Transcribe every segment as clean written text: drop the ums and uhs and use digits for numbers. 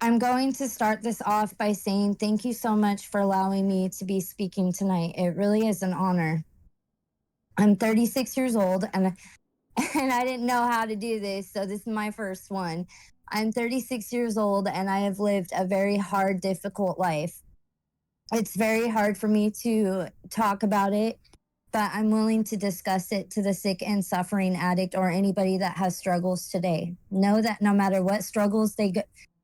I'm going to start this off by saying thank you so much for allowing me to be speaking tonight. It really is an honor. I'm 36 years old and I didn't know how to do this, so this is my first one. I'm 36 years old and I have lived a very hard, difficult life. It's very hard for me to talk about it, but I'm willing to discuss it to the sick and suffering addict or anybody that has struggles today. Know that no matter what struggles they go,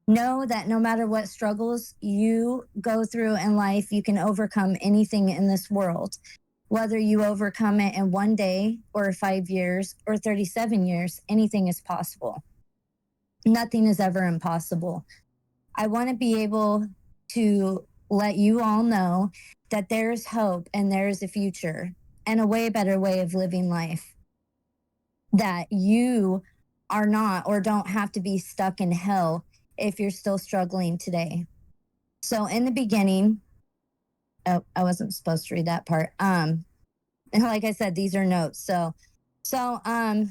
know that no matter what struggles you go through in life, you can overcome anything in this world. Whether you overcome it in one day or 5 years or 37 years, anything is possible. Nothing is ever impossible. I want to be able to let you all know that there's hope and there's a future and a way better way of living life. That you are not or don't have to be stuck in hell if you're still struggling today. So, in the beginning, oh, I wasn't supposed to read that part. And like I said, these are notes. So, let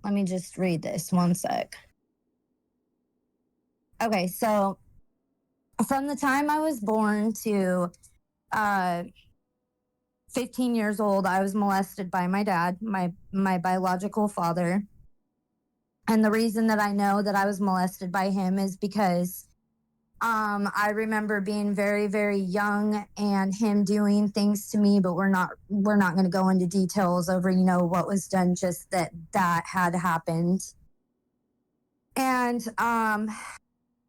me just read this one sec. Okay, so from the time I was born to uh 15 years old, I was molested by my dad, my biological father. And the reason that I know that I was molested by him is because I remember being very, very young and him doing things to me, but we're not going to go into details over, what was done, just that had happened. And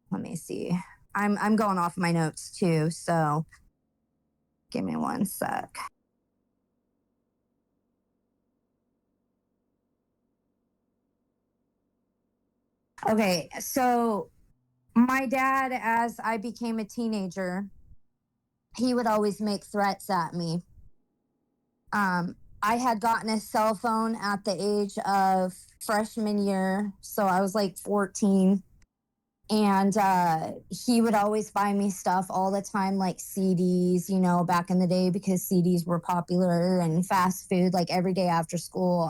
let me see. I'm going off my notes too, so give me one sec. Okay, so my dad, as I became a teenager, he would always make threats at me. I had gotten a cell phone at the age of freshman year, so I was like 14. And he would always buy me stuff all the time, like CDs, back in the day, because CDs were popular, and fast food, like every day after school.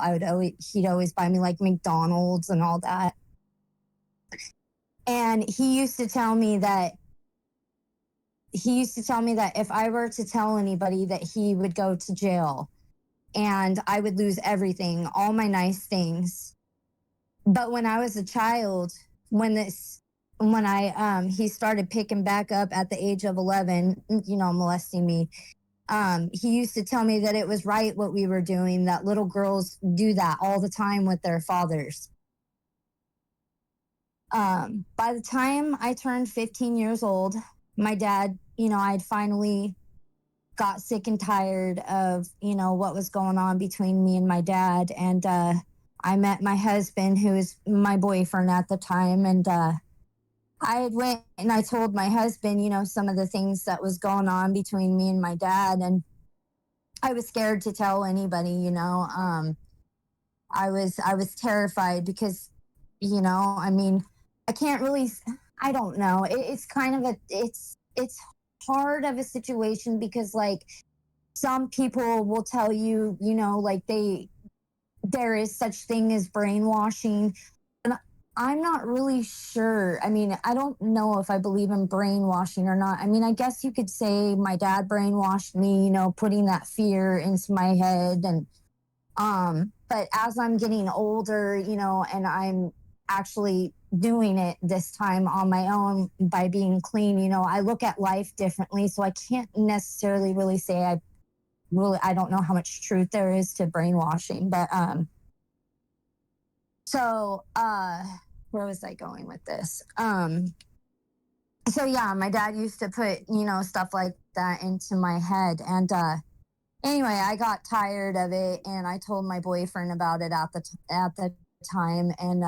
He'd always buy me like McDonald's and all that. And he used to tell me that if I were to tell anybody, that he would go to jail and I would lose everything, all my nice things. But when I was a child, when this when I he started picking back up at the age of 11, molesting me. He used to tell me that it was right what we were doing, that little girls do that all the time with their fathers. By the time I turned 15 years old, my dad, I'd finally got sick and tired of, what was going on between me and my dad. And I met my husband, who was my boyfriend at the time. And I had went and I told my husband, some of the things that was going on between me and my dad. And I was scared to tell anybody, I was terrified because, I mean, I can't really, I don't know. It's kind of it's hard of a situation because, like, some people will tell you, like, there is such thing as brainwashing. And I'm not really sure. I mean, I don't know if I believe in brainwashing or not. I mean, I guess you could say my dad brainwashed me, putting that fear into my head. And but as I'm getting older, and I'm actually doing it this time on my own by being clean, I look at life differently. So I can't necessarily really say I don't know how much truth there is to brainwashing. But so where was I going with this? So yeah, my dad used to put, stuff like that into my head. And anyway, I got tired of it and I told my boyfriend about it at the time. And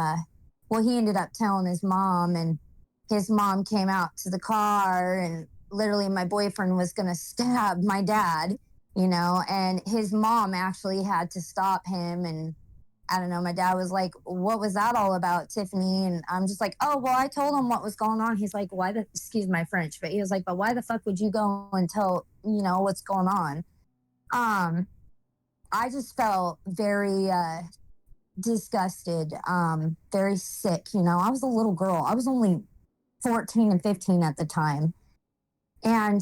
well, he ended up telling his mom, and his mom came out to the car, and literally my boyfriend was going to stab my dad, and his mom actually had to stop him. And I don't know, my dad was like, "What was that all about, Tiffany?" And I'm just like, "Oh, well, I told him what was going on." He's like, excuse my French, but he was like, "But why the fuck would you go and tell, what's going on?" Um, I just felt very disgusted, very sick. I was a little girl. I was only 14 and 15 at the time. And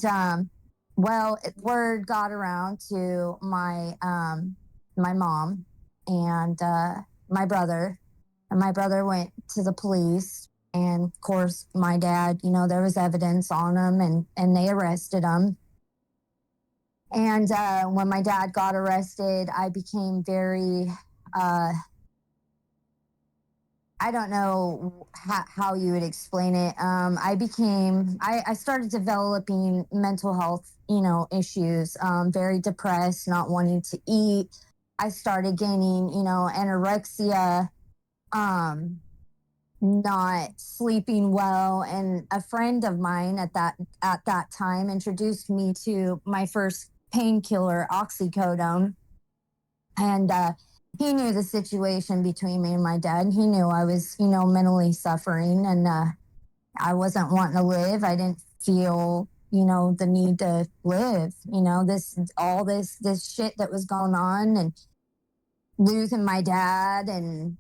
well, word got around to my mom and my brother, and my brother went to the police. And of course, my dad, there was evidence on him, and they arrested him. And when my dad got arrested, I became very, I don't know how you would explain it. I started developing mental health, issues, very depressed, not wanting to eat. I started gaining, anorexia, um, not sleeping well. And a friend of mine at that time introduced me to my first painkiller, oxycodone. And he knew the situation between me and my dad. He knew I was, mentally suffering, and I wasn't wanting to live. I didn't feel, the need to live. This shit that was going on, and losing my dad, and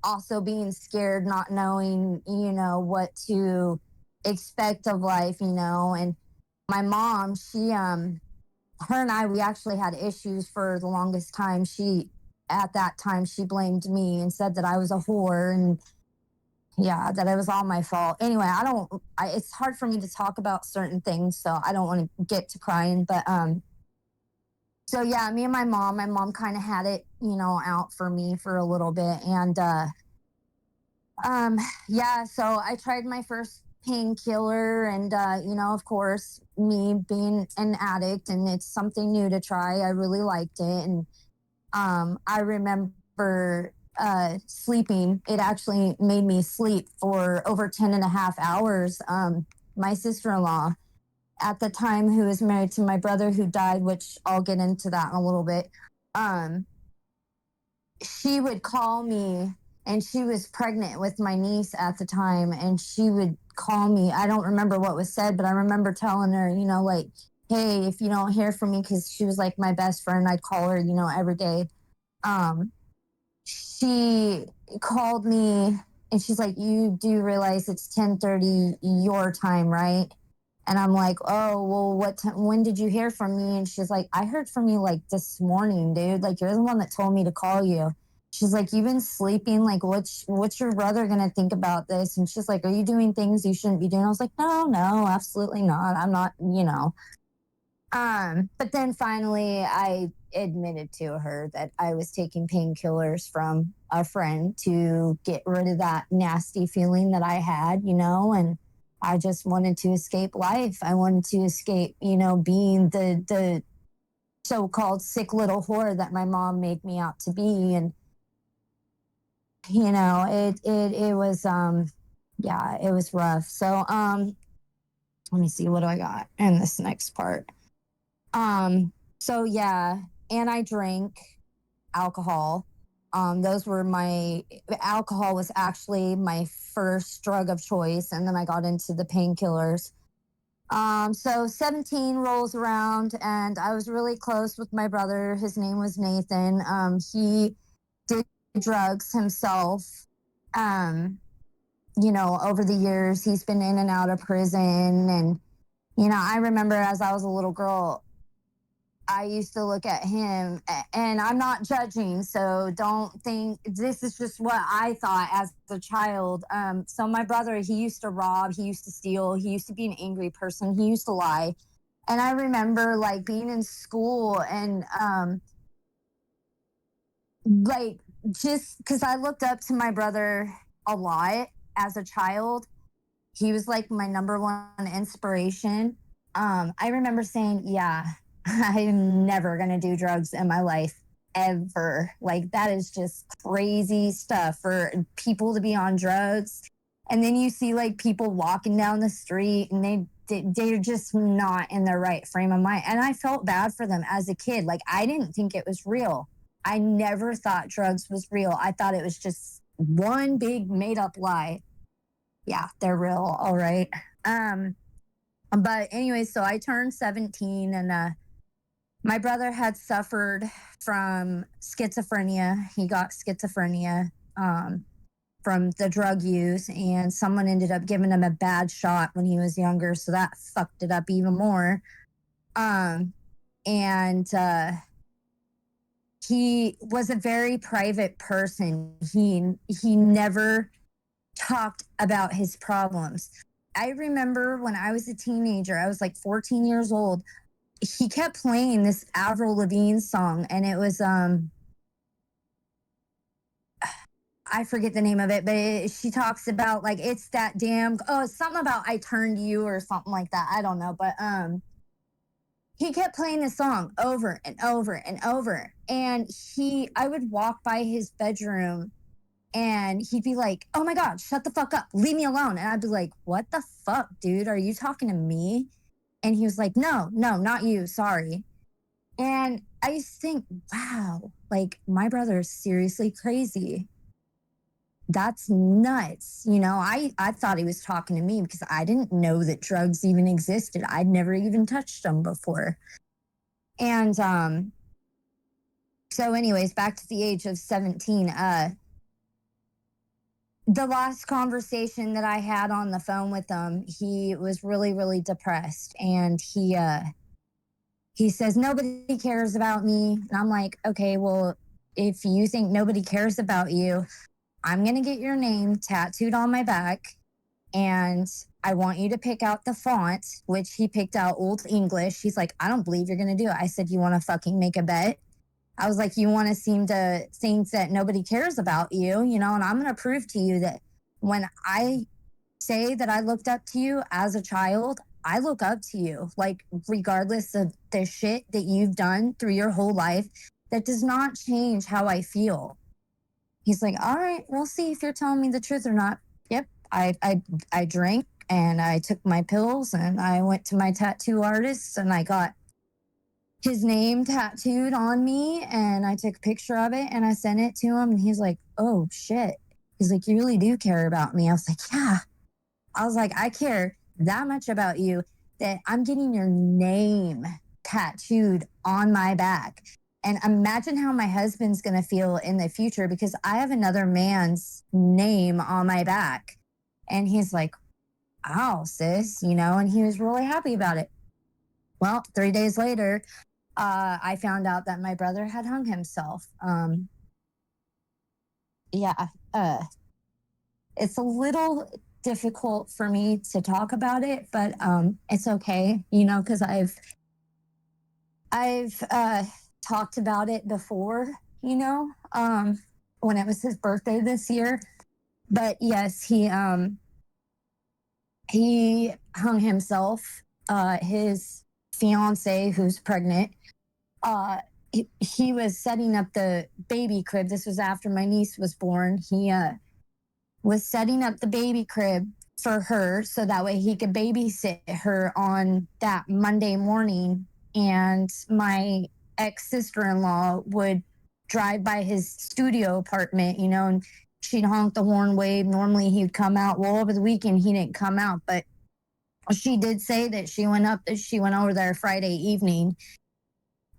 also being scared, not knowing, what to expect of life, and my mom, her and I, we actually had issues for the longest time. At that time, she blamed me and said that I was a whore, and yeah, that it was all my fault. Anyway, it's hard for me to talk about certain things, so I don't want to get to crying. But, so yeah, me and my mom kind of had it, out for me for a little bit. And, um, yeah, so I tried my first painkiller, and of course, me being an addict, and it's something new to try, I really liked it. And I remember sleeping. It actually made me sleep for over 10 and a half hours. My sister-in-law at the time, who was married to my brother who died, which I'll get into that in a little bit, um, she would call me, and she was pregnant with my niece at the time, and she would call me. I don't remember what was said, but I remember telling her, like, hey, if you don't hear from me, because she was like my best friend, I'd call her, every day. um she called me, and she's like, you do realize it's 10:30 your time, right? And I'm like, oh, well, when did you hear from me? And she's like, I heard from you like this morning, dude. Like, you're the one that told me to call you. She's like, you've been sleeping. Like, what's your brother gonna think about this? And she's like, are you doing things you shouldn't be doing? I was like, no, absolutely not. I'm not. But then finally I admitted to her that I was taking painkillers from a friend to get rid of that nasty feeling that I had, and I just wanted to escape life. I wanted to escape, being the so-called sick little whore that my mom made me out to be. And it was yeah, it was rough. So let me see, what do I got in this next part? So yeah, and I drank alcohol. Those were my Alcohol was actually my first drug of choice, and then I got into the painkillers. So 17 rolls around, and I was really close with my brother. His name was Nathan. He did drugs himself. Um, over the years, he's been in and out of prison, and I remember as I was a little girl, I used to look at him, and I'm not judging, so don't think this is just what I thought as a child. So my brother, he used to rob, he used to steal, he used to be an angry person, he used to lie. And I remember like being in school, and like, just because I looked up to my brother a lot as a child, he was like my number one inspiration. I remember saying, yeah, I'm never going to do drugs in my life ever. Like, that is just crazy stuff for people to be on drugs. And then you see like people walking down the street, and they're just not in their right frame of mind. And I felt bad for them as a kid. Like, I didn't think it was real. I never thought drugs was real. I thought it was just one big made up lie. Yeah, they're real. All right. Um, but anyway, so I turned 17, and my brother had suffered from schizophrenia. He got schizophrenia. from the drug use, and someone ended up giving him a bad shot when he was younger, so that fucked it up even more. Um, and he was a very private person. He never talked about his problems. I remember when I was a teenager, I was like 14 years old. He kept playing this Avril Lavigne song, and it was I forget the name of it, but she talks about like it's that damn it's something about I turned you or something like that. I don't know, but he kept playing this song over and over and over, and I would walk by his bedroom, and he'd be like, "Oh my god, shut the fuck up, leave me alone," and I'd be like, "What the fuck, dude? Are you talking to me?" And he was like, "No, no, not you, sorry." And I used to think, wow, like my brother is seriously crazy. That's nuts. I thought he was talking to me because I didn't know that drugs even existed. I'd never even touched them before. And so anyways, back to the age of 17, the last conversation that I had on the phone with him, he was really, really depressed, and he says nobody cares about me. And I'm like, okay, well, if you think nobody cares about you, I'm going to get your name tattooed on my back, and I want you to pick out the font, which he picked out Old English. He's like, I don't believe you're going to do it. I said, you want to fucking make a bet? I was like, you want to seem to think that nobody cares about you, and I'm going to prove to you that when I say that I looked up to you as a child, I look up to you, like, regardless of the shit that you've done through your whole life, that does not change how I feel. He's like, all right, we'll see if you're telling me the truth or not. Yep. I drank and I took my pills and I went to my tattoo artist and I got his name tattooed on me and I took a picture of it and I sent it to him and he's like, oh shit. He's like, you really do care about me. I was like, yeah. I was like, I care that much about you that I'm getting your name tattooed on my back. And imagine how my husband's going to feel in the future because I have another man's name on my back. And he's like, oh, sis, and he was really happy about it. Well, 3 days later, I found out that my brother had hung himself. Yeah, it's a little difficult for me to talk about it, but it's okay, because I've talked about it before, when it was his birthday this year. But yes, he hung himself. His fiance, who's pregnant, he was setting up the baby crib. This was after my niece was born. He was setting up the baby crib for her so that way he could babysit her on that Monday morning. And my ex sister-in-law would drive by his studio apartment, and she'd honk the horn, wave. Normally he'd come out. Well, over the weekend he didn't come out, but she did say that she went over there Friday evening,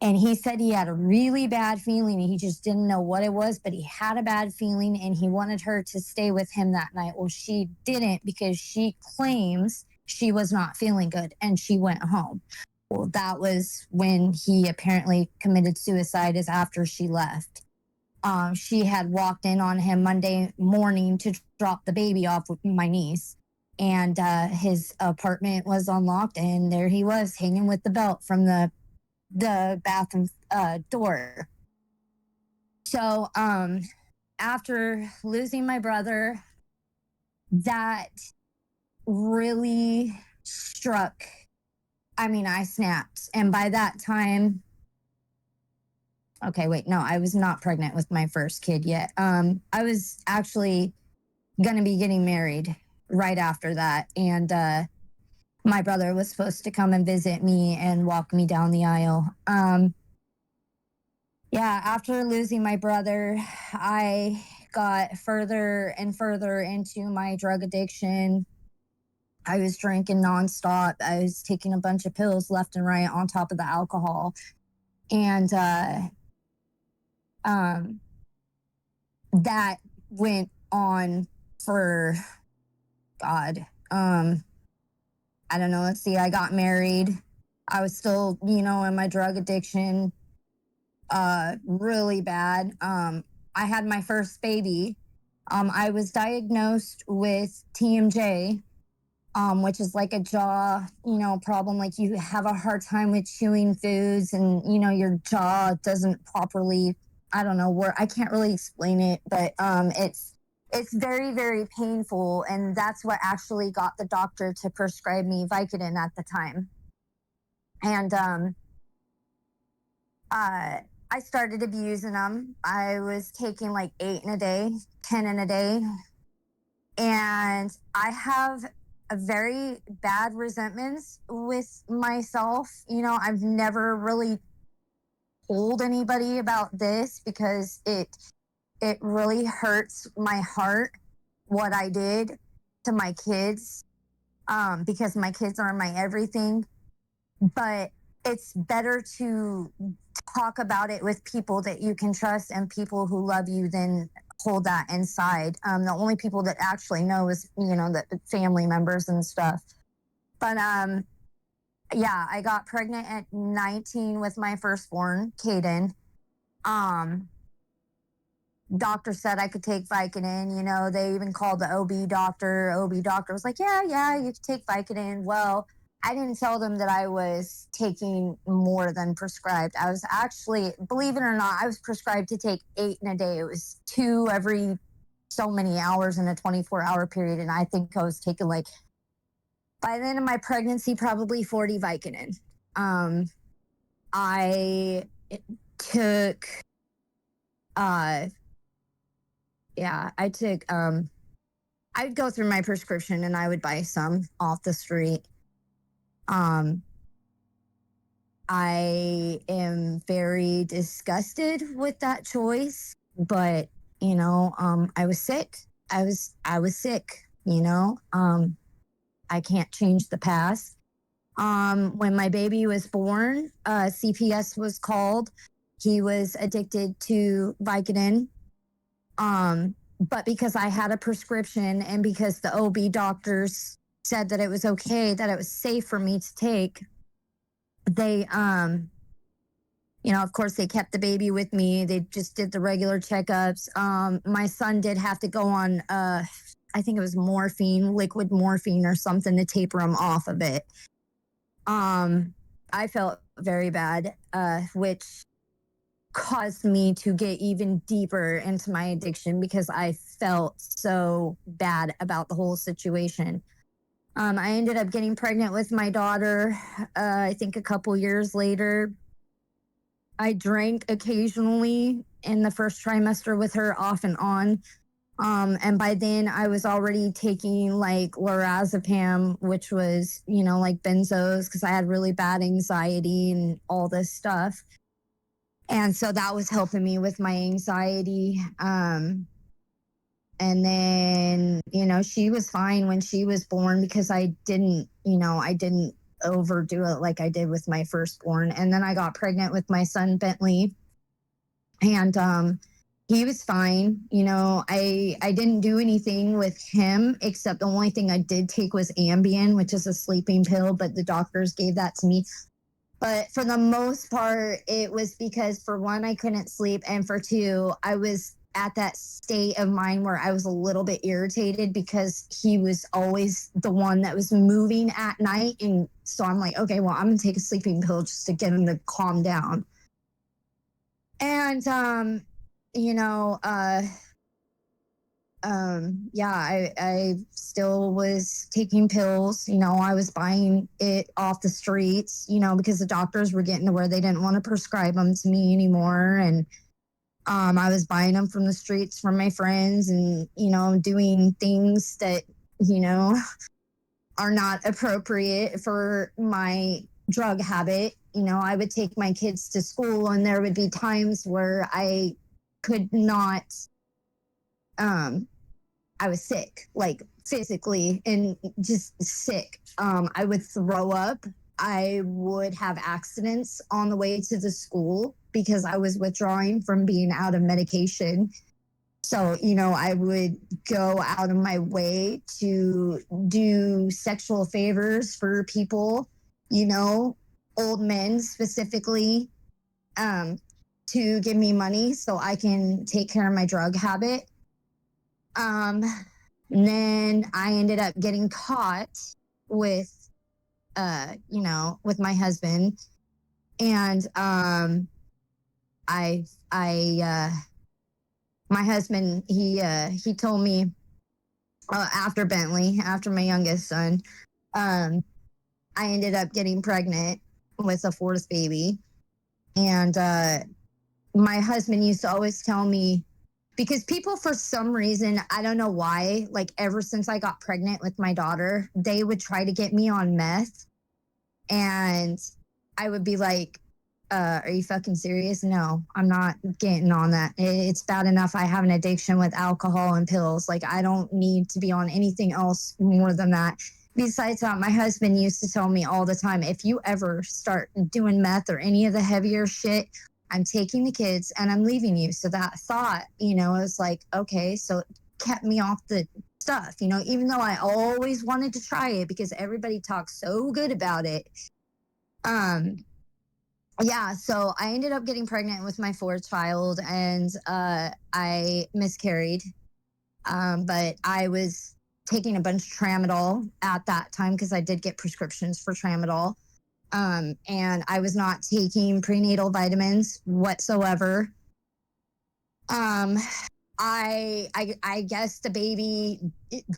and he said he had a really bad feeling. He just didn't know what it was, but he had a bad feeling and he wanted her to stay with him that night. Well, she didn't because she claims she was not feeling good and she went home. Well, that was when he apparently committed suicide, is after she left. She had walked in on him Monday morning to drop the baby off with my niece. And his apartment was unlocked, and there he was hanging with the belt from the bathroom door. So after losing my brother, that really struck. I mean, I snapped. And by that time, okay, wait, no, I was not pregnant with my first kid yet. I was actually going to be getting married right after that. And my brother was supposed to come and visit me and walk me down the aisle. Yeah, after losing my brother, I got further and further into my drug addiction. I was drinking nonstop. I was taking a bunch of pills left and right on top of the alcohol. And um, that went on for God. I don't know. Let's see. I got married. I was still, in my drug addiction, really bad. I had my first baby. I was diagnosed with TMJ, which is like a jaw, problem. Like you have a hard time with chewing foods, and your jaw doesn't properly. I don't know where. I can't really explain it, but it's very, very painful, and that's what actually got the doctor to prescribe me Vicodin at the time. And I started abusing them. I was taking like 8 in a day, 10 in a day, and I have a very bad resentments with myself. I've never really told anybody about this because it really hurts my heart what I did to my kids, because my kids are my everything. But it's better to talk about it with people that you can trust and people who love you than hold that inside. The only people that actually know is, the family members and stuff. But yeah, I got pregnant at 19 with my firstborn, Caden. Um, Doctor said I could take Vicodin. They even called the OB doctor. OB doctor was like, yeah, you could take Vicodin. Well, I didn't tell them that I was taking more than prescribed. I was actually, believe it or not, I was prescribed to take 8 in a day. It was 2 every so many hours in a 24-hour period. And I think I was taking, like, by the end of my pregnancy, probably 40 Vicodin. I took, I took, I'd go through my prescription and I would buy some off the street. I am very disgusted with that choice, but I was sick. I was sick. I can't change the past. When my baby was born, CPS was called. He was addicted to Vicodin. But because I had a prescription and because the OB doctors said that it was okay, that it was safe for me to take, they, of course, they kept the baby with me. They just did the regular checkups. My son did have to go on, I think it was morphine, liquid morphine or something to taper him off of it. I felt very bad, which caused me to get even deeper into my addiction because I felt so bad about the whole situation. I ended up getting pregnant with my daughter, I think a couple years later. I drank occasionally in the first trimester with her off and on. And by then I was already taking like lorazepam, which was, like benzos, because I had really bad anxiety and all this stuff. And so that was helping me with my anxiety. And then, she was fine when she was born because I didn't overdo it like I did with my firstborn. And then I got pregnant with my son, Bentley. And he was fine. I didn't do anything with him, except the only thing I did take was Ambien, which is a sleeping pill, but the doctors gave that to me. But for the most part, it was because, for one, I couldn't sleep. And for two, I was at that state of mind where I was a little bit irritated because he was always the one that was moving at night. And so I'm like, okay, well, I'm going to take a sleeping pill just to get him to calm down. And, I still was taking pills. I was buying it off the streets, because the doctors were getting to where they didn't want to prescribe them to me anymore. And I was buying them from the streets from my friends and, doing things that, are not appropriate for my drug habit. I would take my kids to school and there would be times where I could not, I was sick, like physically and just sick. I would throw up. I would have accidents on the way to the school because I was withdrawing from being out of medication. So, I would go out of my way to do sexual favors for people, you know, old men specifically, um, to give me money so I can take care of my drug habit. Um, and then I ended up getting caught with, with my husband. And I, my husband, he told me after Bentley, after my youngest son, um, I ended up getting pregnant with a fourth baby. And my husband used to always tell me, because people, for some reason, I don't know why, like ever since I got pregnant with my daughter, they would try to get me on meth. And I would be like, are you fucking serious? No, I'm not getting on that. It's bad enough I have an addiction with alcohol and pills. Like, I don't need to be on anything else more than that. Besides that, my husband used to tell me all the time, if you ever start doing meth or any of the heavier shit, I'm taking the kids and I'm leaving you. So that thought, it was like, okay, so it kept me off the stuff, even though I always wanted to try it because everybody talks so good about it. Yeah, so I ended up getting pregnant with my fourth child, and I miscarried. But I was taking a bunch of tramadol at that time because I did get prescriptions for tramadol. And I was not taking prenatal vitamins whatsoever. Um, I guess the baby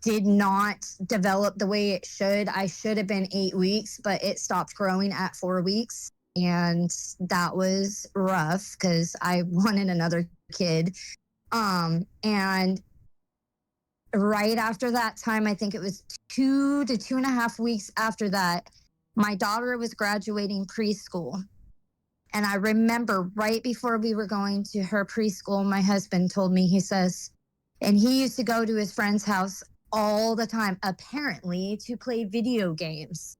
did not develop the way it should. I should have been 8 weeks, but it stopped growing at 4 weeks. And that was rough because I wanted another kid. And right after that time, I think it was 2 to 2.5 weeks after that, my daughter was graduating preschool. And I remember right before we were going to her preschool, my husband told me, he says, and he used to go to his friend's house all the time, apparently to play video games.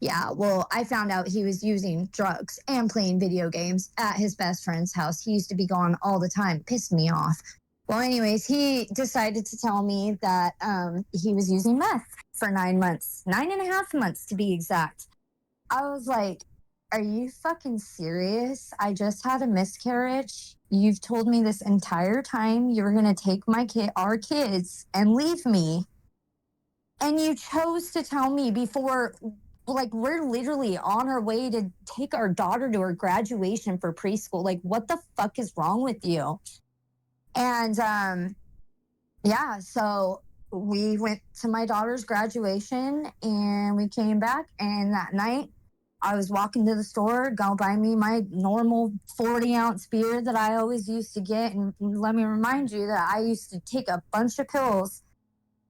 Yeah, well, I found out he was using drugs and playing video games at his best friend's house. He used to be gone all the time. Pissed me off. Well, anyways, he decided to tell me that he was using meth for 9 months, 9.5 months to be exact. I was like, are you fucking serious? I just had a miscarriage. You've told me this entire time you were going to take our kids and leave me. And you chose to tell me before, like, we're literally on our way to take our daughter to her graduation for preschool. Like, what the fuck is wrong with you? And yeah, so we went to my daughter's graduation and we came back. And that night, I was walking to the store, go buy me my normal 40-ounce beer that I always used to get. And let me remind you that I used to take a bunch of pills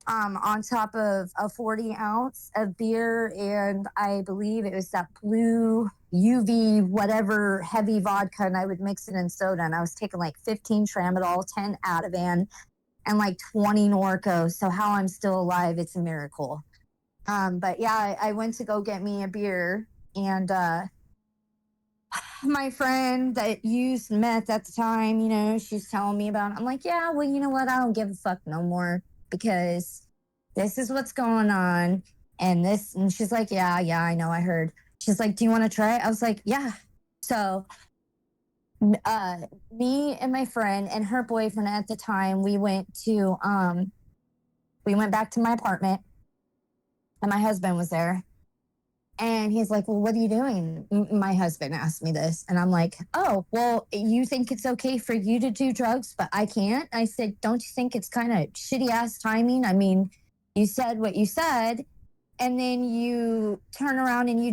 on top of a 40 ounce of beer. And I believe it was that blue UV, whatever heavy vodka. And I would mix it in soda. And I was taking like 15 Tramadol, 10 Ativan, and like 20 Norco. So how I'm still alive, it's a miracle. But yeah, I went to go get me a beer. And my friend that used meth at the time, she's telling me about it. I'm like, yeah, well, you know what? I don't give a fuck no more because this is what's going on. And she's like, yeah, I know, I heard. She's like, do you want to try it? I was like, yeah. So me and my friend and her boyfriend at the time, we went back to my apartment and my husband was there. And he's like, well, what are you doing? My husband asked me this. And I'm like, oh, well, you think it's okay for you to do drugs, but I can't? I said, don't you think it's kind of shitty ass timing? I mean, you said what you said, and then you turn around and you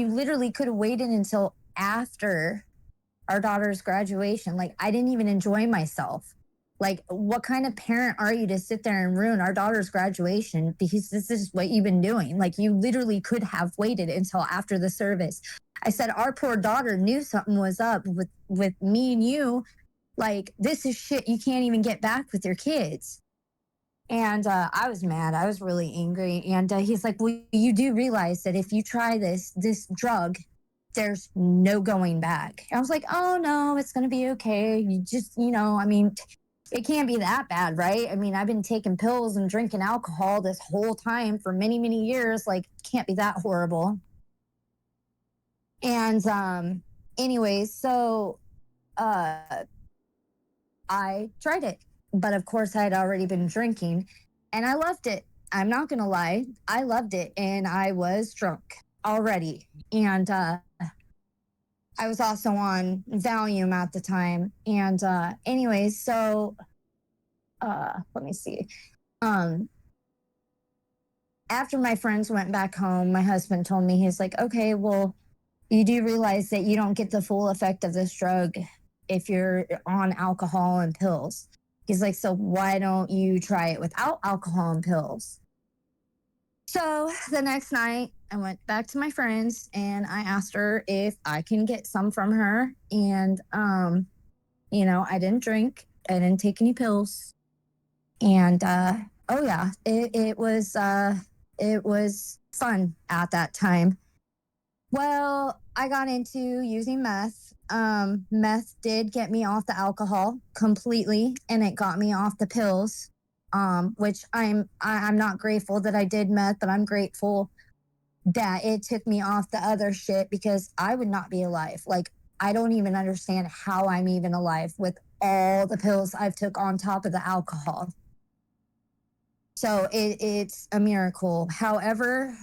literally could have waited until after our daughter's graduation. Like, I didn't even enjoy myself. Like, what kind of parent are you to sit there and ruin our daughter's graduation because this is what you've been doing? Like, you literally could have waited until after the service. I said, our poor daughter knew something was up with me and you. Like, this is shit you can't even get back with your kids. And I was mad. I was really angry. And he's like, well, you do realize that if you try this drug, there's no going back. I was like, oh, no, it's going to be okay. You just, it can't be that bad, right? I mean, I've been taking pills and drinking alcohol this whole time for many, many years. Like, can't be that horrible. And anyways, so uh I tried it. But of course I had already been drinking and I loved it. I'm not gonna lie. I loved it and I was drunk already. And I was also on Valium at the time. And anyways, so let me see. Um After my friends went back home, my husband told me, he's like, okay, well, you do realize that you don't get the full effect of this drug if you're on alcohol and pills. He's like, so why don't you try it without alcohol and pills? So the next night, I went back to my friends and I asked her if I can get some from her. And, I didn't drink, I didn't take any pills. And, oh yeah, it was fun at that time. Well, I got into using meth. Meth did get me off the alcohol completely, and it got me off the pills. Which I'm not grateful that I did meth, but I'm grateful that it took me off the other shit because I would not be alive. Like, I don't even understand how I'm even alive with all the pills I've took on top of the alcohol. So it's a miracle. However,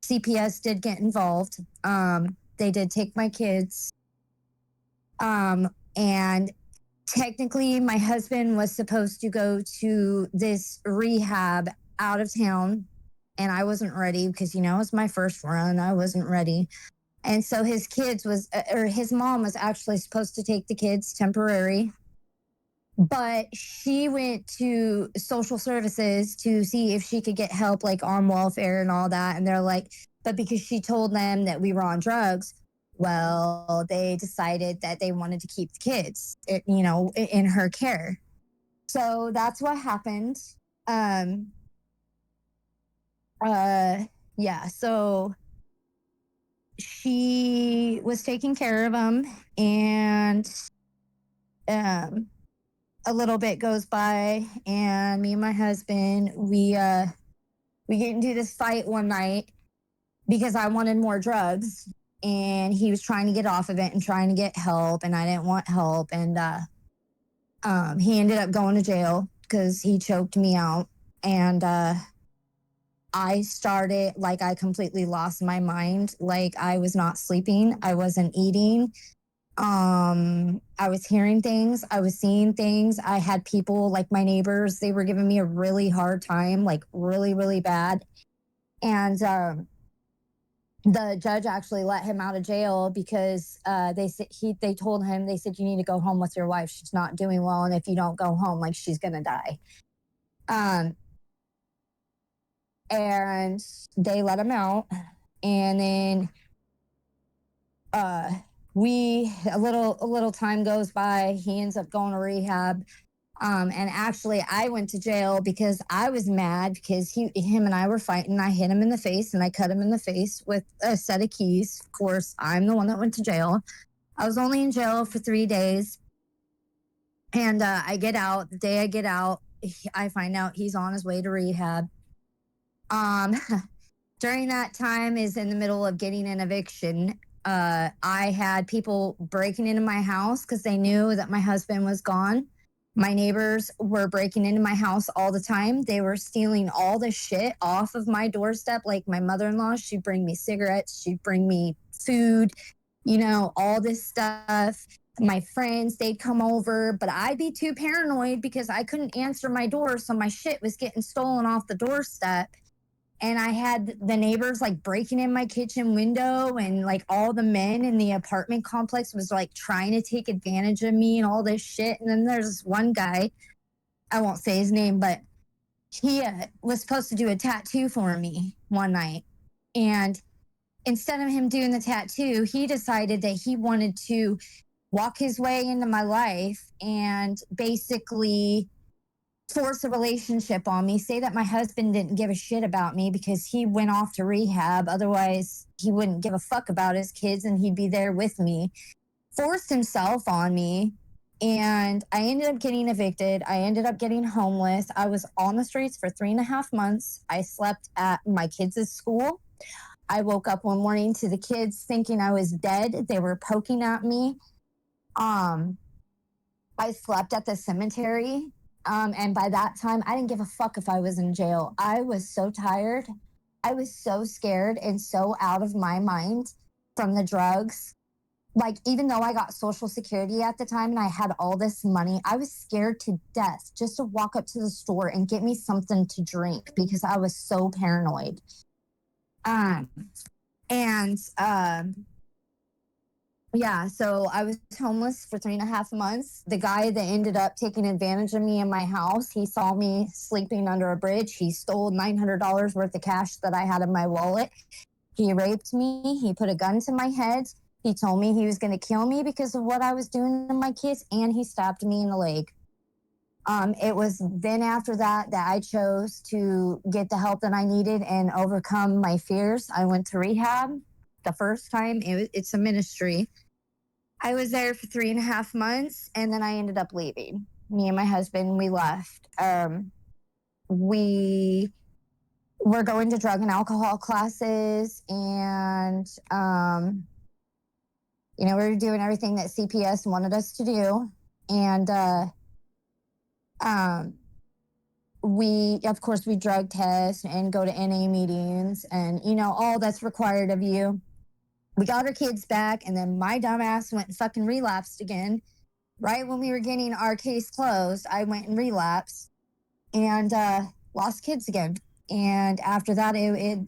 CPS did get involved. They did take my kids. And technically, my husband was supposed to go to this rehab out of town, and I wasn't ready because, it was my first run. I wasn't ready. And so his mom was actually supposed to take the kids temporary, but she went to social services to see if she could get help like on welfare and all that. And they're like, but because she told them that we were on drugs, well, they decided that they wanted to keep the kids, in her care. So that's what happened. Um, uh, yeah. So she was taking care of them, and um, a little bit goes by, and me and my husband, we get into this fight one night because I wanted more drugs and he was trying to get off of it and trying to get help, and I didn't want help. And he ended up going to jail because he choked me out. And I completely lost my mind. Like, I was not sleeping, I wasn't eating. I was hearing things, I was seeing things. I had people, like my neighbors, they were giving me a really hard time, like really, really bad. And the judge actually let him out of jail because they told him, they said, you need to go home with your wife, she's not doing well, and if you don't go home, like, she's gonna die. um and they let him out. And then uh we a little time goes by, he ends up going to rehab. And actually, I went to jail because I was mad because him and I were fighting. I hit him in the face and I cut him in the face with a set of keys. Of course, I'm the one that went to jail. I was only in jail for 3 days. And I get out. The day I get out, I find out he's on his way to rehab. Um, During that time is in the middle of getting an eviction. I had people breaking into my house because they knew that my husband was gone. My neighbors were breaking into my house all the time. They were stealing all the shit off of my doorstep. Like, my mother-in-law, she'd bring me cigarettes, she'd bring me food, all this stuff. My friends, they'd come over, but I'd be too paranoid because I couldn't answer my door. So my shit was getting stolen off the doorstep. And I had the neighbors like breaking in my kitchen window, and like all the men in the apartment complex was like trying to take advantage of me and all this shit. And then there's this one guy, I won't say his name, but he was supposed to do a tattoo for me one night. And instead of him doing the tattoo, he decided that he wanted to walk his way into my life and basically force a relationship on me, say that my husband didn't give a shit about me because he went off to rehab. Otherwise, he wouldn't give a fuck about his kids and he'd be there with me. Forced himself on me. And I ended up getting evicted. I ended up getting homeless. I was on the streets for 3.5 months. I slept at my kids' school. I woke up one morning to the kids thinking I was dead. They were poking at me. Um, I slept at the cemetery. And by that time, I didn't give a fuck if I was in jail. I was so tired. I was so scared and so out of my mind from the drugs. Like, even though I got Social Security at the time and I had all this money, I was scared to death just to walk up to the store and get me something to drink because I was so paranoid. Um, and Yeah, so I was homeless for 3.5 months. The guy that ended up taking advantage of me in my house, he saw me sleeping under a bridge. He stole $900 worth of cash that I had in my wallet. He raped me. He put a gun to my head. He told me he was going to kill me because of what I was doing to my kids, and he stabbed me in the leg. It was then after that that I chose to get the help that I needed and overcome my fears. I went to rehab the first time. It's a ministry. I was there for 3.5 months, and then I ended up leaving. Me and my husband, we left. We were going to drug and alcohol classes, and we were doing everything that CPS wanted us to do, and um, of course, we drug test and go to NA meetings, and all that's required of you. We got our kids back, and then my dumbass went and fucking relapsed again. Right when we were getting our case closed, I went and relapsed and lost kids again. And after that,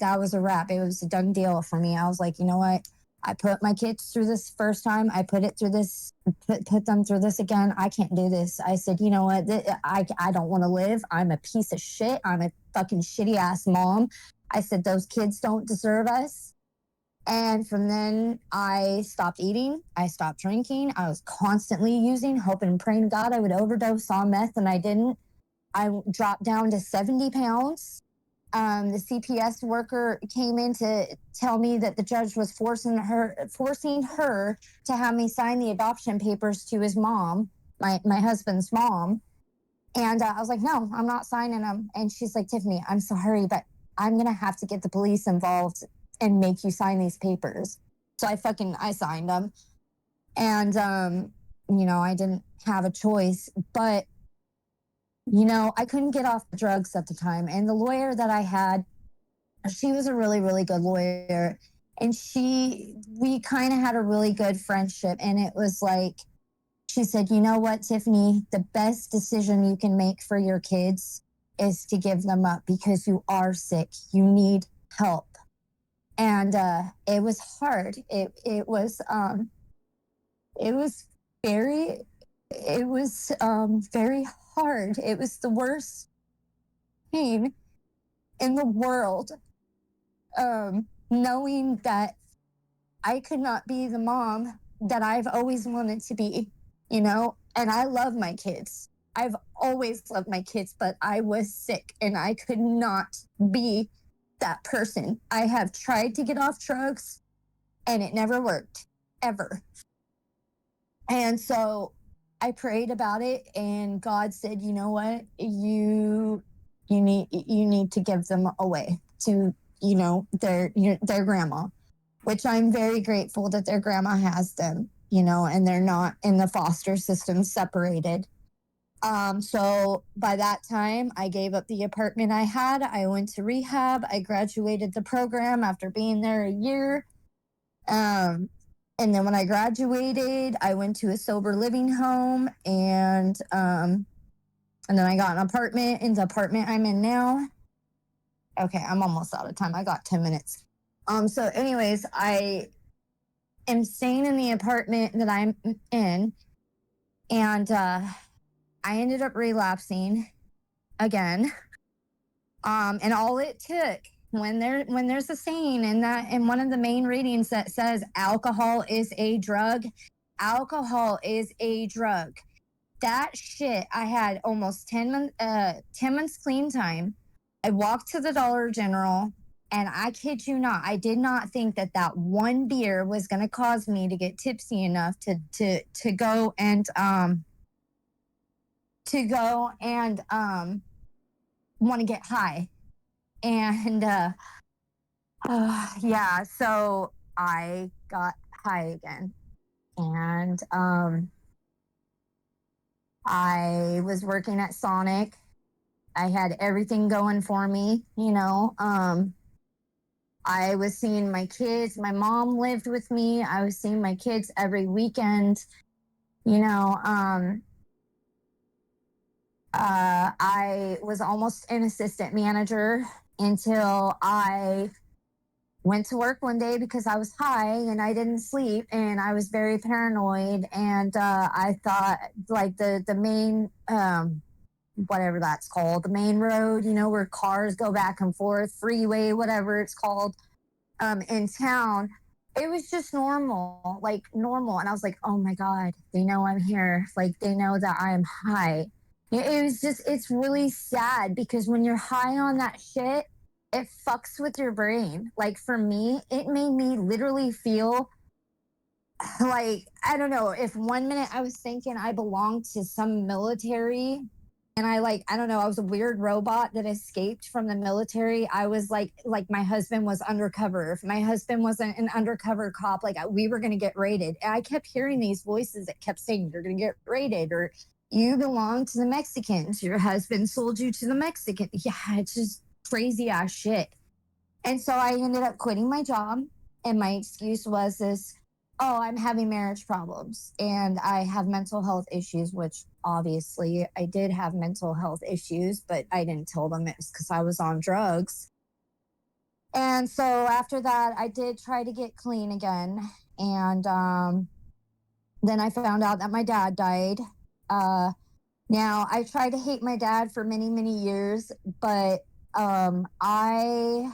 that was a wrap. It was a done deal for me. I was like, you know what? I put my kids through this first time. I put them through this again. I can't do this. I said, you know what? I don't want to live. I'm a piece of shit. I'm a fucking shitty ass mom. I said, those kids don't deserve us. And from then, I stopped eating. I stopped drinking. I was constantly using, hoping and praying to God I would overdose on meth, and I didn't. I dropped down to 70 pounds. The CPS worker came in to tell me that the judge was forcing her to have me sign the adoption papers to his mom, my husband's mom. And I was like, no, I'm not signing them. And she's like, Tiffany, I'm sorry, but I'm going to have to get the police involved and make you sign these papers. So I signed them. And, I didn't have a choice. But, I couldn't get off the drugs at the time. And the lawyer that I had, she was a really, really good lawyer. And we kind of had a really good friendship. And it was like, she said, you know what, Tiffany, the best decision you can make for your kids is to give them up because you are sick. You need help. And it was hard. It was very very hard. It was the worst pain in the world, knowing that I could not be the mom that I've always wanted to be, and I love my kids. I've always loved my kids, but I was sick and I could not be that person. I have tried to get off drugs and it never worked, ever. And so I prayed about it, and God said, you know what, you need to give them away to their grandma, which I'm very grateful that their grandma has them, and they're not in the foster system separated. So by that time, I gave up the apartment I had. I went to rehab. I graduated the program after being there a year. And then when I graduated, I went to a sober living home, and then I got an apartment in the apartment I'm in now. Okay, I'm almost out of time. I got 10 minutes. So anyways, I am staying in the apartment that I'm in, and I ended up relapsing again. And all it took, when there's a saying in one of the main readings that says alcohol is a drug, that shit, I had almost 10 months clean time. I walked to the Dollar General, and I kid you not, I did not think that one beer was going to cause me to get tipsy enough to go and to go and want to get high. And yeah, so I got high again. And I was working at Sonic. I had everything going for me, you know. I was seeing my kids. My mom lived with me. I was seeing my kids every weekend, you know. I was almost an assistant manager until I went to work one day because I was high and I didn't sleep and I was very paranoid. And I thought like the main whatever that's called, the main road, you know, where cars go back and forth, freeway, whatever it's called, in town. It was just normal, like normal. And I was like, oh my God, they know I'm here. Like they know that I'm high. It was just, it's really sad because when you're high on that shit, it fucks with your brain. Like for me, it made me literally feel like, I don't know, if one minute I was thinking I belonged to some military and I like, I don't know, I was a weird robot that escaped from the military. I was like my husband was undercover. If my husband wasn't an undercover cop, like we were going to get raided. And I kept hearing these voices that kept saying you're going to get raided, or you belong to the Mexicans, your husband sold you to the Mexican. Yeah, it's just crazy ass shit. And so I ended up quitting my job. And my excuse was this, oh, I'm having marriage problems and I have mental health issues, which obviously I did have mental health issues, but I didn't tell them it was because I was on drugs. And so after that, I did try to get clean again. And then I found out that my dad died. Uh, Now, I tried to hate my dad for many, many years, but um, I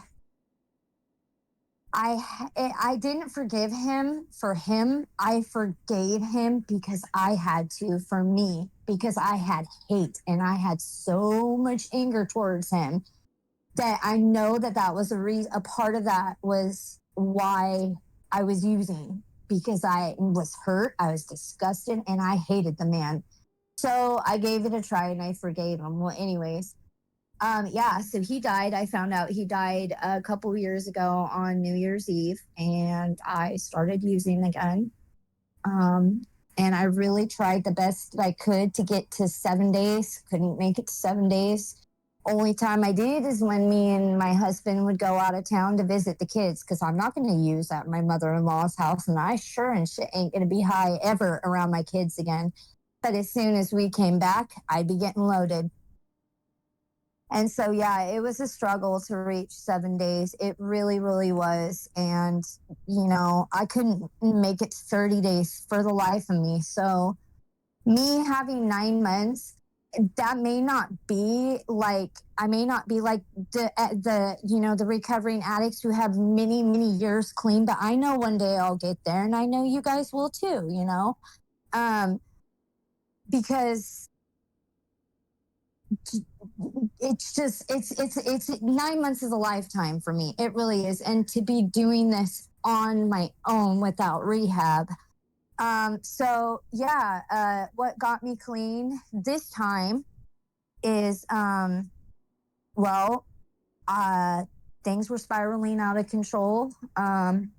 I didn't forgive him for him. I forgave him because I had to for me because I had hate and I had so much anger towards him that I know that that was a part of that was why I was using because I was hurt, I was disgusted, and I hated the man. So I gave it a try and I forgave him. Well, anyways, yeah, so he died. I found out he died a couple years ago on New Year's Eve, and I started using again. Um, and I really tried the best that I could to get to 7 days. Couldn't make it to 7 days. Only time I did is when me and my husband would go out of town to visit the kids because I'm not going to use at my mother in law's house, and I sure and shit ain't going to be high ever around my kids again. But as soon as we came back, I'd be getting loaded. And so, yeah, it was a struggle to reach 7 days. It really, really was. And, you know, I couldn't make it 30 days for the life of me. So, me having 9 months, that may not be like, I may not be like the recovering addicts who have many, many years clean, but I know one day I'll get there. And I know you guys will too, you know, um, because it's just it's 9 months is a lifetime for me. It really is. And to be doing this on my own without rehab. So yeah, what got me clean this time is well, uh things were spiraling out of control. I'm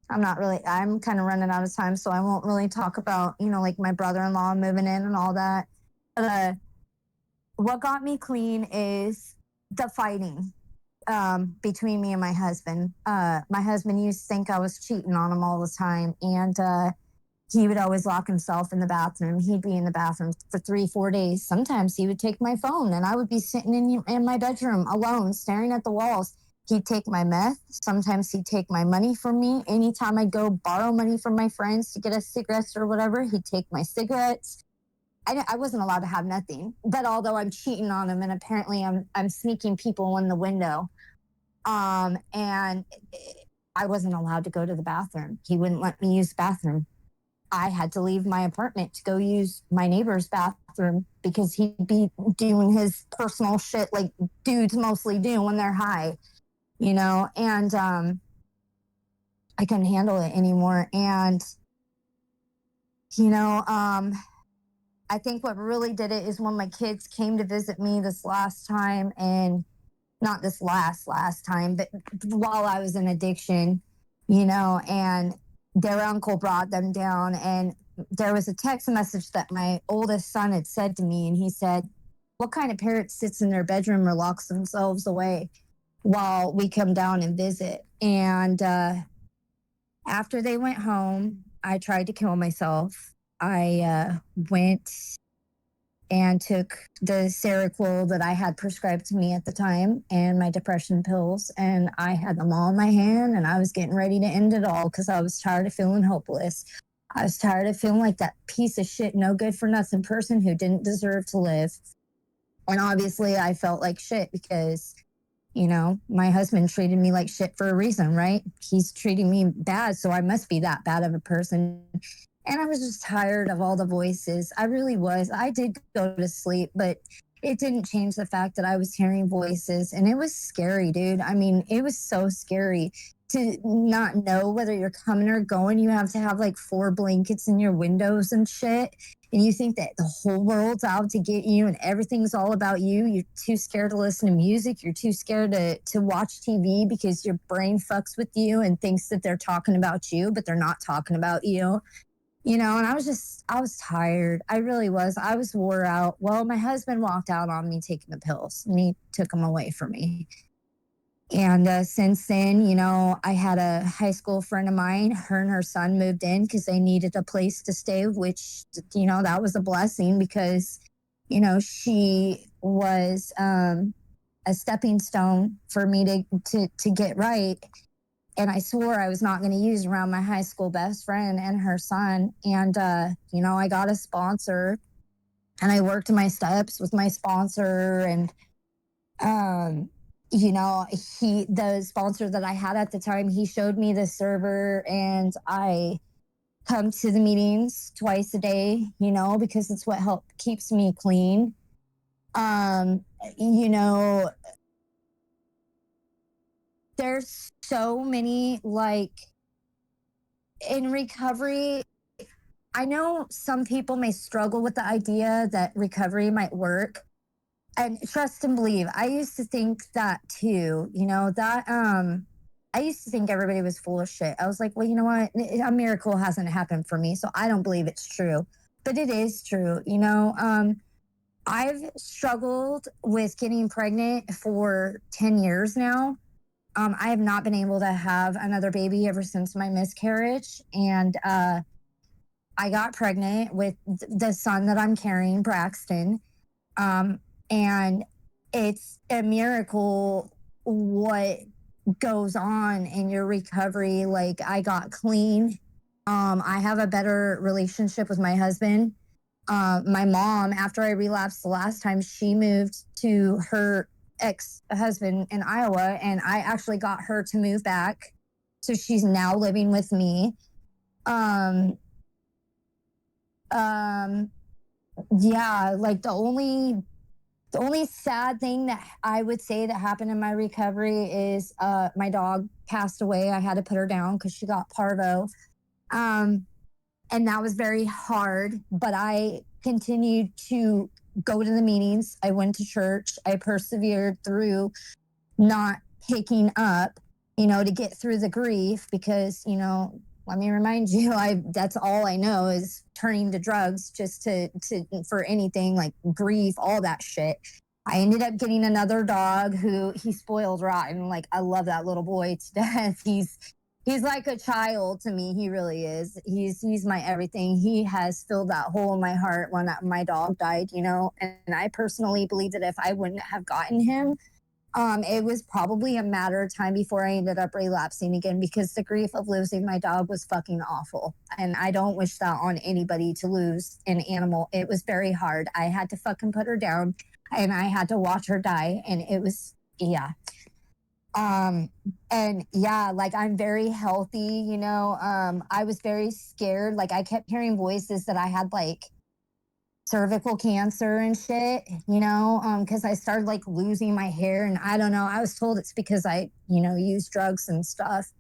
kind of running out of time, so I won't really talk about, like my brother-in-law moving in and all that. But what got me clean is the fighting between me and my husband. My husband used to think I was cheating on him all the time, and he would always lock himself in the bathroom. He'd be in the bathroom for 3, 4 days. Sometimes he would take my phone, and I would be sitting in my bedroom alone, staring at the walls. He'd take my meth. Sometimes he'd take my money from me. Anytime I'd go borrow money from my friends to get us cigarettes or whatever, he'd take my cigarettes. I wasn't allowed to have nothing. But although I'm cheating on him, and apparently I'm sneaking people in the window, and I wasn't allowed to go to the bathroom. He wouldn't let me use the bathroom. I had to leave my apartment to go use my neighbor's bathroom because he'd be doing his personal shit like dudes mostly do when they're high, and I couldn't handle it anymore. And, you know, I think what really did it is when my kids came to visit me this last time, and not this last time, but while I was in addiction, and their uncle brought them down, and there was a text message that my oldest son had said to me, and he said, "What kind of parent sits in their bedroom or locks themselves away while we come down and visit?" And after they went home, I tried to kill myself. I went and took the Seroquel that I had prescribed to me at the time and my depression pills. And I had them all in my hand, and I was getting ready to end it all because I was tired of feeling hopeless. I was tired of feeling like that piece of shit, no good for nothing person who didn't deserve to live. And obviously, I felt like shit because, my husband treated me like shit for a reason, right? He's treating me bad, so I must be that bad of a person. And I was just tired of all the voices. I really was. I did go to sleep, but it didn't change the fact that I was hearing voices, and it was scary, dude. I mean, it was so scary to not know whether you're coming or going. You have to have like 4 blankets in your windows and shit. And you think that the whole world's out to get you and everything's all about you. You're too scared to listen to music. You're too scared to watch TV because your brain fucks with you and thinks that they're talking about you, but they're not talking about you. And I was tired. I really was. I was wore out. Well, my husband walked out on me taking the pills, and he took them away from me. And since then, I had a high school friend of mine. Her and her son moved in because they needed a place to stay, which, that was a blessing because, she was a stepping stone for me to get right. And I swore I was not going to use around my high school best friend and her son. And, I got a sponsor, and I worked my steps with my sponsor. And, the sponsor that I had at the time, he showed me the server, and I come to the meetings twice a day, because it's what keeps me clean. Um, you know, there's so many, like, in recovery. I know some people may struggle with the idea that recovery might work. And trust and believe, I used to think that too, I used to think everybody was full of shit. I was like, well, you know what? A miracle hasn't happened for me, so I don't believe it's true. But it is true, I've struggled with getting pregnant for 10 years now. I have not been able to have another baby ever since my miscarriage. And I got pregnant with the son that I'm carrying, Braxton. Um, and it's a miracle what goes on in your recovery. Like, I got clean. I have a better relationship with my husband. My mom, after I relapsed the last time, she moved to her ex-husband in Iowa, and I actually got her to move back. So she's now living with me. Um, um, yeah, like the only sad thing that I would say that happened in my recovery is my dog passed away. I had to put her down because she got parvo. Um, and that was very hard, but I continued to go to the meetings. I went to church. I persevered through not picking up, to get through the grief because, let me remind you, that's all I know is turning to drugs just to for anything like grief, all that shit. I ended up getting another dog who he spoiled rotten. Like, I love that little boy to death. He's like a child to me. He really is. He's my everything. He has filled that hole in my heart when my dog died, And I personally believe that if I wouldn't have gotten him, it was probably a matter of time before I ended up relapsing again because the grief of losing my dog was fucking awful. And I don't wish that on anybody to lose an animal. It was very hard. I had to fucking put her down and I had to watch her die. And it was, yeah. And yeah, like I'm very healthy, I was very scared. Like I kept hearing voices that I had like cervical cancer and shit, because I started like losing my hair. And I don't know, I was told it's because I, used drugs and stuff.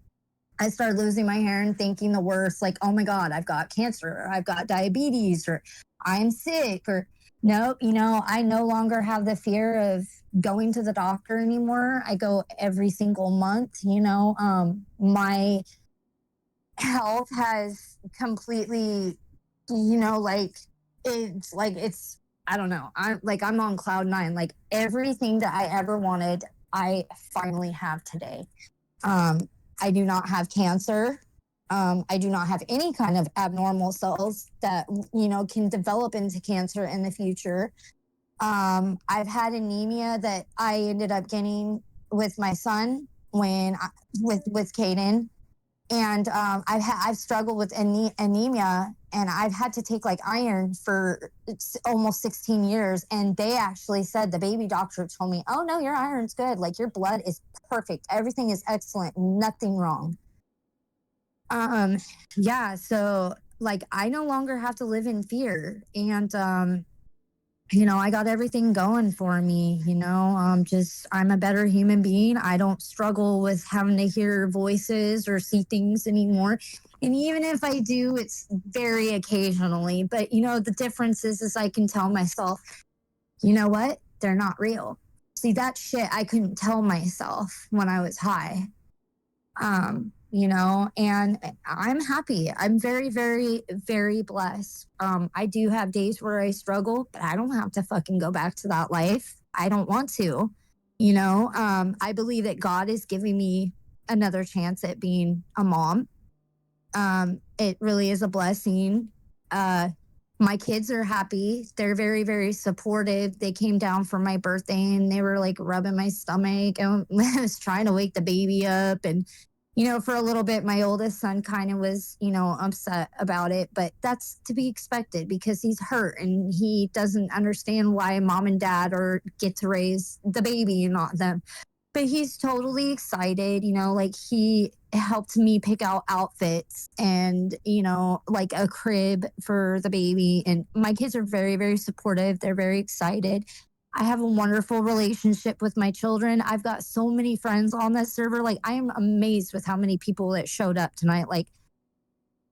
I started losing my hair and thinking the worst, like, oh my God, I've got cancer, or I've got diabetes, or I'm sick, or nope, I no longer have the fear of going to the doctor anymore. I go every single month. My health has completely, like it's I don't know. I'm on cloud nine. Like everything that I ever wanted, I finally have today. Um, I do not have cancer. I do not have any kind of abnormal cells that can develop into cancer in the future. I've had anemia that I ended up getting with my son with Caden, and I've struggled with anemia, and I've had to take like iron for almost 16 years. And they actually said, the baby doctor told me, "Oh no, your iron's good. Like your blood is perfect. Everything is excellent. Nothing wrong." Um, yeah. So like I no longer have to live in fear, and I got everything going for me. Just I'm a better human being. I don't struggle with having to hear voices or see things anymore. And even if I do, it's very occasionally. But the difference is I can tell myself, you know what? They're not real. See, that shit I couldn't tell myself when I was high. And I'm happy. I'm very, very, very blessed. I do have days where I struggle, but I don't have to fucking go back to that life. I don't want to. I believe that God is giving me another chance at being a mom. It really is a blessing. My kids are happy. They're very, very supportive. They came down for my birthday and they were like rubbing my stomach, and I was trying to wake the baby up. And for a little bit, my oldest son kind of was, upset about it, but that's to be expected because he's hurt and he doesn't understand why mom and dad get to raise the baby and not them. But he's totally excited, like he helped me pick out outfits and, like a crib for the baby. And my kids are very, very supportive. They're very excited. I have a wonderful relationship with my children. I've got so many friends on this server. Like, I am amazed with how many people that showed up tonight. Like,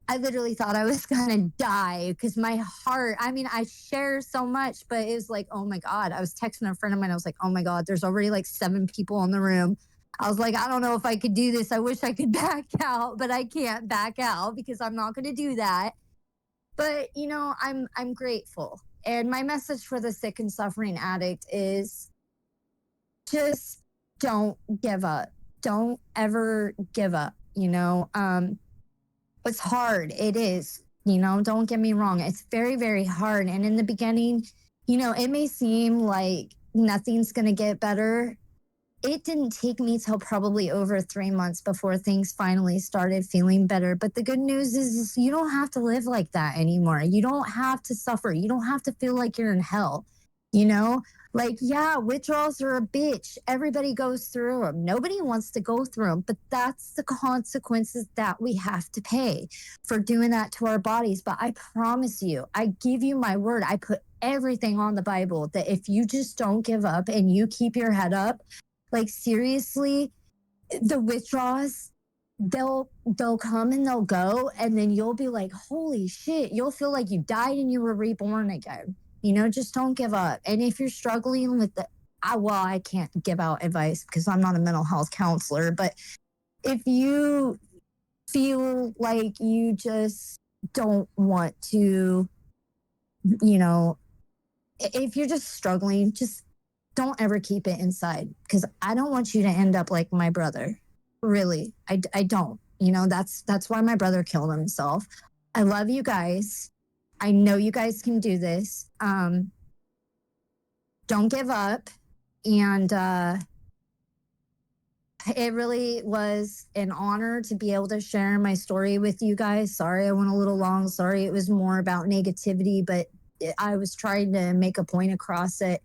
I literally thought I was going to die because my heart, I mean, I share so much, but it was like, oh my God. I was texting a friend of mine. I was like, oh my God, there's already like 7 people in the room. I was like, I don't know if I could do this. I wish I could back out, but I can't back out because I'm not going to do that. But, I'm grateful. And my message for the sick and suffering addict is just don't give up. Don't ever give up. It's hard. It is. Don't get me wrong. It's very, very hard. And in the beginning, it may seem like nothing's going to get better. It didn't take me till probably over 3 months before things finally started feeling better. But the good news is you don't have to live like that anymore. You don't have to suffer. You don't have to feel like you're in hell. Like, yeah, withdrawals are a bitch. Everybody goes through them. Nobody wants to go through them, but that's the consequences that we have to pay for doing that to our bodies. But I promise you, I give you my word, I put everything on the Bible that if you just don't give up and you keep your head up, like seriously, the withdrawals, they'll come and they'll go, and then you'll be like, holy shit, you'll feel like you died and you were reborn again. Just don't give up. And if you're struggling with I can't give out advice because I'm not a mental health counselor, but if you feel like you just don't want to, if you're just struggling, just don't ever keep it inside because I don't want you to end up like my brother. Really, I don't. That's why my brother killed himself. I love you guys. I know you guys can do this. Don't give up. And it really was an honor to be able to share my story with you guys. Sorry I went a little long. Sorry it was more about negativity, but I was trying to make a point across it.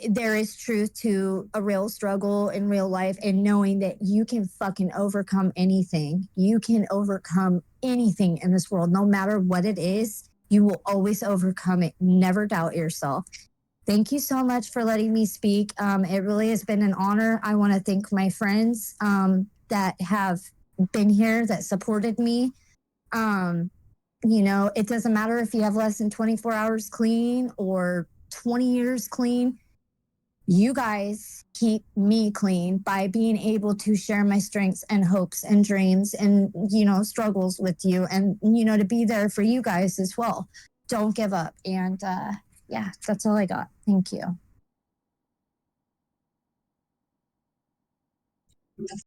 There is truth to a real struggle in real life, and knowing that you can fucking overcome anything. You can overcome anything in this world, no matter what it is. You will always overcome it. Never doubt yourself. Thank you so much for letting me speak. It really has been an honor. I want to thank my friends that have been here, that supported me. You know, it doesn't matter if you have less than 24 hours clean or 20 years clean. You guys keep me clean by being able to share my strengths and hopes and dreams and, you know, struggles with you, and, you know, to be there for you guys as well. Don't give up. And yeah, that's all I got. Thank you.